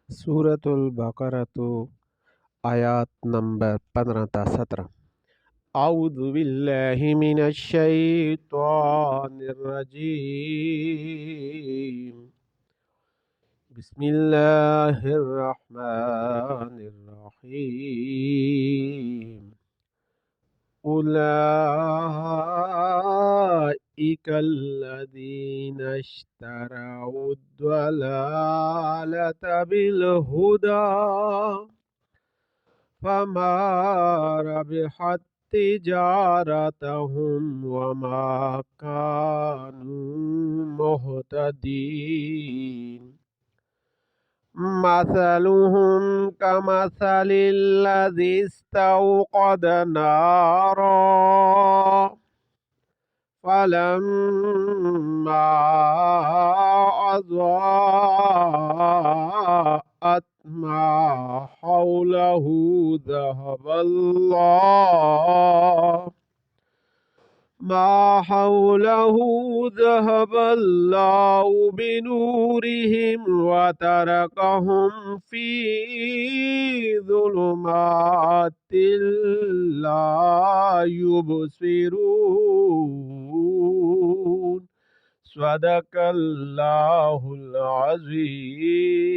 सूरतुल बकरा तो आयत नंबर 15 ता 17। अऊज़ु बिल्लाहि मिनश शैतानिर रजीम। बिस्मिल्लाहिर रहमानिर रहीम। उलाइकल लज़ीना इश्तरौद दलालता बिल हुदा फमा रबिहत तिजारतहुम वमा कानू मुहतदीन। मसलुहुम कमसलिल लज़ी इस्तौक़द नारा फलम्मा अज़ाअत मा हौलहु ज़हबल्लाहु बिनूरिहिम वतरकहुम फ़ी ज़ुलुमातिल ला युबसिरून। सदकल्लाहुल अज़ीम।